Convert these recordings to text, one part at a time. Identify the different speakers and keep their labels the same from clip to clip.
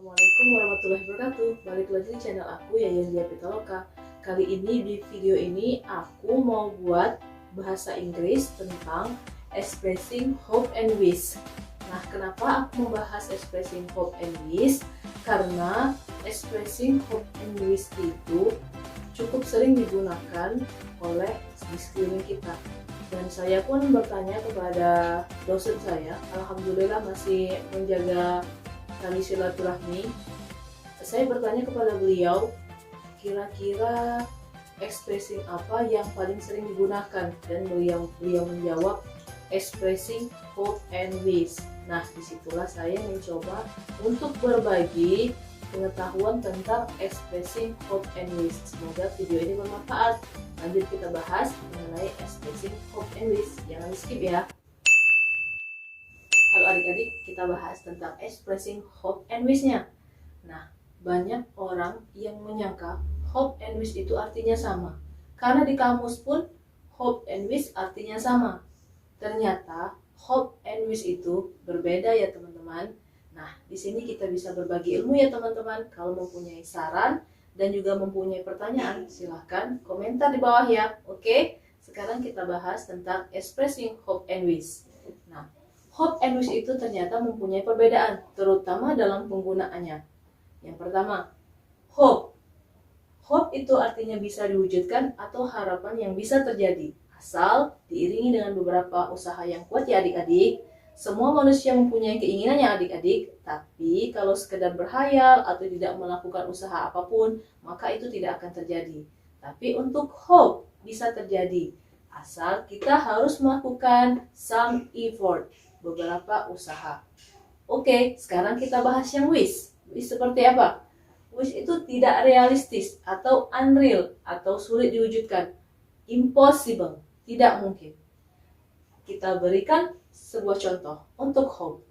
Speaker 1: Assalamualaikum warahmatullahi wabarakatuh. Balik lagi di channel aku Yayan Dia Pitaloka. Kali ini di video ini aku mau buat bahasa Inggris tentang expressing hope and wish. Nah, kenapa aku membahas expressing hope and wish? Karena expressing hope and wish itu cukup sering digunakan oleh di sekeliling kita. Dan saya pun bertanya kepada dosen saya, alhamdulillah masih menjaga tali silaturahmi. Saya bertanya kepada beliau, kira-kira expressing apa yang paling sering digunakan, dan beliau menjawab expressing hope and wish. Nah, disitulah saya mencoba untuk berbagi pengetahuan tentang expressing hope and wish. Semoga video ini bermanfaat. Lanjut kita bahas mengenai expressing hope and wish. Jangan di skip ya. Halo adik-adik, kita bahas tentang expressing hope and wish-nya. Nah, banyak orang yang menyangka hope and wish itu artinya sama. Karena di kamus pun hope and wish artinya sama. Ternyata hope and wish itu berbeda ya teman-teman. Nah, di sini kita bisa berbagi ilmu ya teman-teman. Kalau mempunyai saran dan juga mempunyai pertanyaan, silahkan komentar di bawah ya. Oke, sekarang kita bahas tentang expressing hope and wish. Nah, hope and wish itu ternyata mempunyai perbedaan, terutama dalam penggunaannya. Yang pertama, hope. Hope itu artinya bisa diwujudkan atau harapan yang bisa terjadi, asal diiringi dengan beberapa usaha yang kuat ya adik-adik. Semua manusia mempunyai keinginan ya adik-adik, tapi kalau sekedar berhayal atau tidak melakukan usaha apapun, maka itu tidak akan terjadi. Tapi untuk hope bisa terjadi, asal kita harus melakukan some effort, beberapa usaha. Oke, sekarang kita bahas yang wish. Wish seperti apa? Wish itu tidak realistis atau unreal atau sulit diwujudkan. Impossible, tidak mungkin. Kita berikan sebuah contoh untuk hope.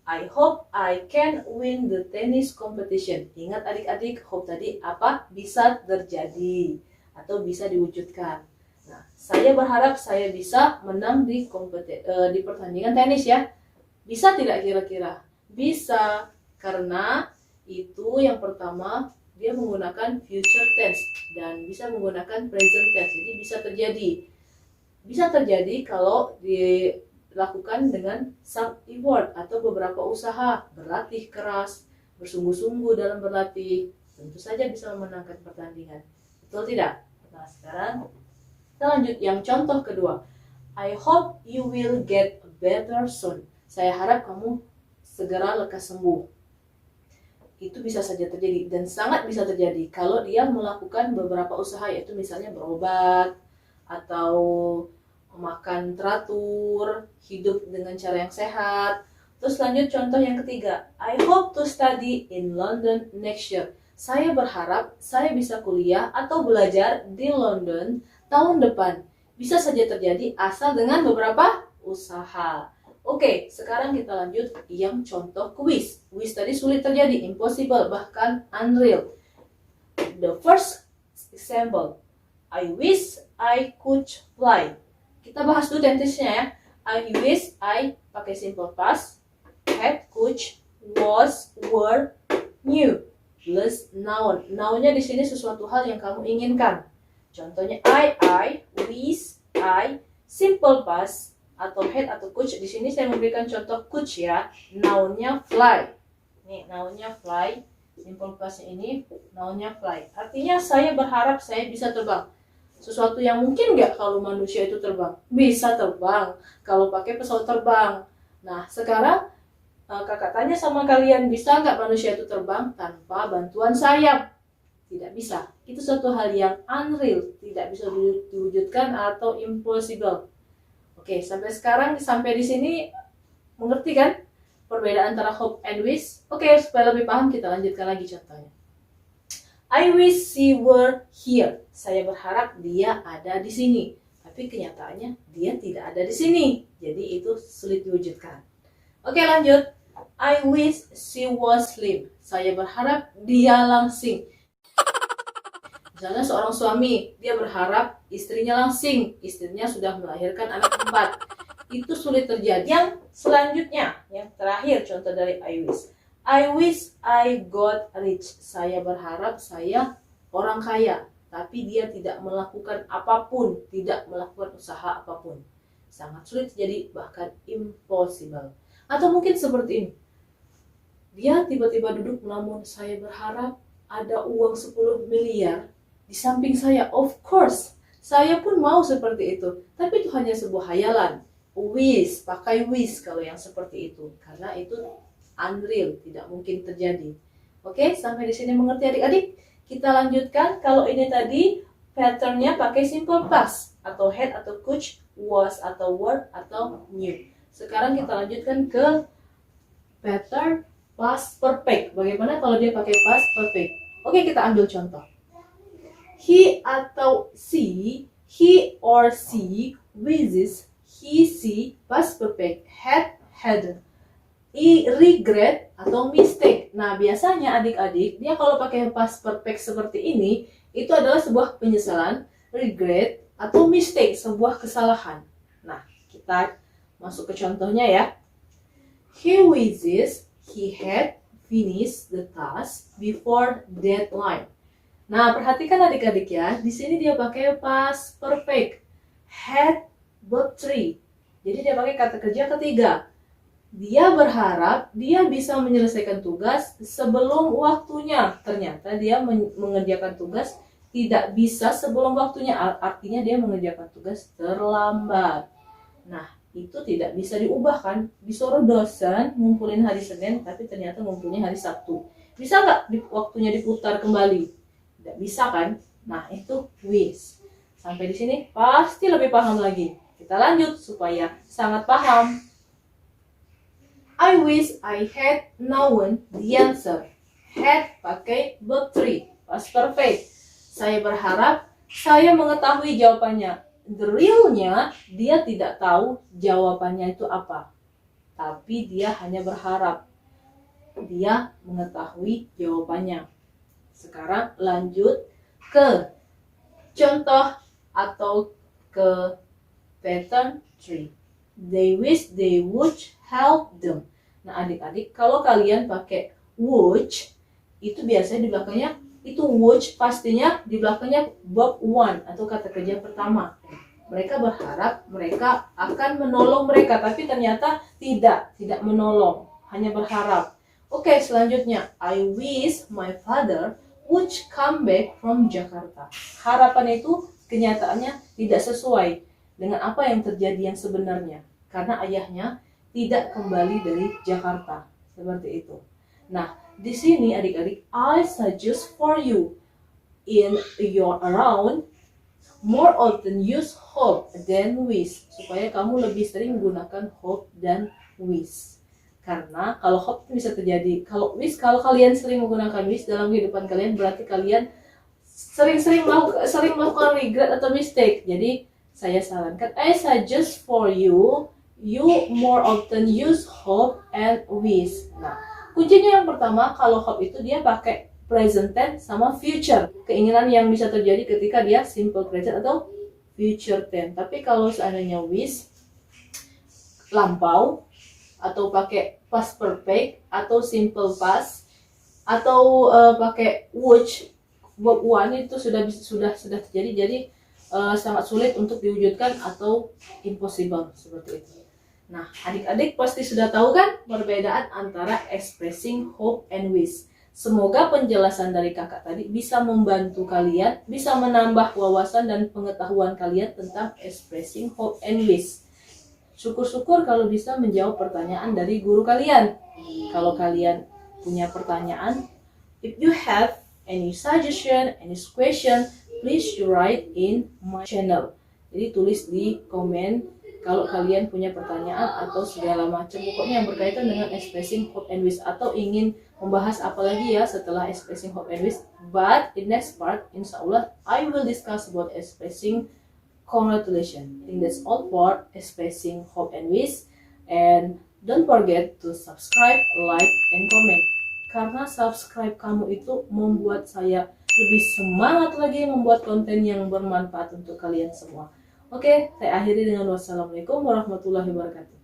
Speaker 1: I hope I can win the tennis competition. Ingat adik-adik, hope tadi apa? Bisa terjadi atau bisa diwujudkan. Nah, saya berharap saya bisa menang di pertandingan tenis ya. Bisa tidak kira-kira? Bisa, karena itu yang pertama dia menggunakan future tense dan bisa menggunakan present tense. Jadi bisa terjadi. Bisa terjadi kalau dilakukan dengan some effort atau beberapa usaha, berlatih keras, bersungguh-sungguh dalam berlatih. Tentu saja bisa memenangkan pertandingan. Betul tidak? Nah, sekarang kita lanjut yang contoh kedua. I hope you will get better soon. Saya harap kamu segera lekas sembuh. Itu bisa saja terjadi dan sangat bisa terjadi kalau dia melakukan beberapa usaha, yaitu misalnya berobat atau makan teratur, hidup dengan cara yang sehat. Terus lanjut contoh yang ketiga. I hope to study in London next year. Saya berharap saya bisa kuliah atau belajar di London tahun depan. Bisa saja terjadi asal dengan beberapa usaha. Oke, sekarang kita lanjut yang contoh wish. Wish tadi sulit terjadi, impossible, bahkan unreal. The first example, I wish I could fly. Kita bahas dulu tentisnya ya. I wish I pakai simple past, had, could, was, were, knew. Plus noun. Nounnya di sini sesuatu hal yang kamu inginkan. Contohnya I wish I, simple past atau had atau could. Di sini saya memberikan contoh could ya. Nounnya fly. Nih, nounnya fly. Simple pastnya ini nounnya fly. Artinya saya berharap saya bisa terbang. Sesuatu yang mungkin nggak kalau manusia itu terbang? Bisa terbang kalau pakai pesawat terbang. Nah, sekarang kakak tanya sama kalian, bisa nggak manusia itu terbang tanpa bantuan sayap? Tidak bisa. Itu suatu hal yang unreal, tidak bisa diwujudkan atau impossible. Oke, sampai di sini mengerti kan perbedaan antara hope and wish? Oke, supaya lebih paham kita lanjutkan lagi contohnya. I wish she were here. Saya berharap dia ada di sini. Tapi kenyataannya dia tidak ada di sini. Jadi itu sulit diwujudkan. Oke, lanjut. I wish she was slim. Saya berharap dia langsing. Misalnya seorang suami, dia berharap istrinya langsing. Istrinya sudah melahirkan anak 4. Itu sulit terjadi. Yang selanjutnya, yang terakhir contoh dari I wish. I wish I got rich. Saya berharap saya orang kaya, tapi dia tidak melakukan apapun, tidak melakukan usaha apapun. Sangat sulit terjadi, bahkan impossible. Atau mungkin seperti ini. Dia tiba-tiba duduk, namun saya berharap ada uang 10 miliar di samping saya. Of course, saya pun mau seperti itu. Tapi itu hanya sebuah hayalan. Wish, pakai wish kalau yang seperti itu. Karena itu unreal, tidak mungkin terjadi. Oke, sampai di sini mengerti adik-adik? Kita lanjutkan. Kalau ini tadi patternnya pakai simple past atau had atau could, was atau were atau knew. Sekarang kita lanjutkan ke pattern past perfect. Bagaimana kalau dia pakai past perfect? Oke, kita ambil contoh. He atau she, he or she wishes, he, she, past perfect, had, hadn't. Regret atau mistake. Nah, biasanya adik-adik, dia kalau pakai past perfect seperti ini, itu adalah sebuah penyesalan, regret, atau mistake, sebuah kesalahan. Nah, kita masuk ke contohnya ya. He wishes he had finished the task before deadline. Nah, perhatikan adik-adik ya, di sini dia pakai past perfect, had, verb 3. Jadi dia pakai kata kerja ketiga. Dia berharap dia bisa menyelesaikan tugas sebelum waktunya. Ternyata dia mengerjakan tugas tidak bisa sebelum waktunya. Artinya dia mengerjakan tugas terlambat. Nah, itu tidak bisa diubah kan? Disuruh dosen ngumpulin hari Senin, tapi ternyata ngumpulnya hari Sabtu. Bisa nggak waktunya diputar kembali? Tidak bisa kan? Nah, itu wish. Sampai di sini pasti lebih paham lagi. Kita lanjut supaya sangat paham. I wish I had known the answer. Had pakai verb 3, past perfect. Saya berharap saya mengetahui jawabannya. The realnya dia tidak tahu jawabannya itu apa. Tapi dia hanya berharap dia mengetahui jawabannya. Sekarang lanjut ke contoh atau ke pattern 3. They wish they would help them. Nah, adik-adik, kalau kalian pakai would, itu biasanya di belakangnya itu would, pastinya di belakangnya verb 1 atau kata kerja pertama. Mereka berharap mereka akan menolong mereka, tapi ternyata tidak menolong, hanya berharap. Oke, selanjutnya, I wish my father would come back from Jakarta. Harapan itu kenyataannya tidak sesuai dengan apa yang terjadi yang sebenarnya, karena ayahnya tidak kembali dari Jakarta, seperti itu. Nah, di sini adik-adik, I suggest for you in your around more often use hope than wish, supaya kamu lebih sering menggunakan hope dan wish. Karena kalau hope bisa terjadi, kalau wish, kalau kalian sering menggunakan wish dalam kehidupan kalian, berarti kalian sering melakukan regret atau mistake. Jadi saya sarankan, I suggest for you more often use hope and wish. Nah, kuncinya yang pertama, kalau hope itu dia pakai present tense sama future. Keinginan yang bisa terjadi ketika dia simple present atau future tense. Tapi kalau seandainya wish, lampau, atau pakai past perfect, atau simple past, atau pakai would, verb 1 itu sudah terjadi. Jadi sangat sulit untuk diwujudkan atau impossible seperti itu. Nah, adik-adik pasti sudah tahu kan perbedaan antara expressing hope and wish. Semoga penjelasan dari kakak tadi bisa membantu kalian, bisa menambah wawasan dan pengetahuan kalian tentang expressing hope and wish. Syukur-syukur kalau bisa menjawab pertanyaan dari guru kalian. Kalau kalian punya pertanyaan, if you have any suggestion, any question, please write in my channel. Jadi tulis di komen kalau kalian punya pertanyaan atau segala macam, pokoknya yang berkaitan dengan expressing hope and wish, atau ingin membahas apa lagi ya setelah expressing hope and wish. But in next part, insya-Allah, I will discuss about expressing congratulations. I think that's all for expressing hope and wish. And don't forget to subscribe, like, and comment. Karena subscribe kamu itu membuat saya lebih semangat lagi membuat konten yang bermanfaat untuk kalian semua. Oke, saya akhiri dengan wassalamualaikum warahmatullahi wabarakatuh.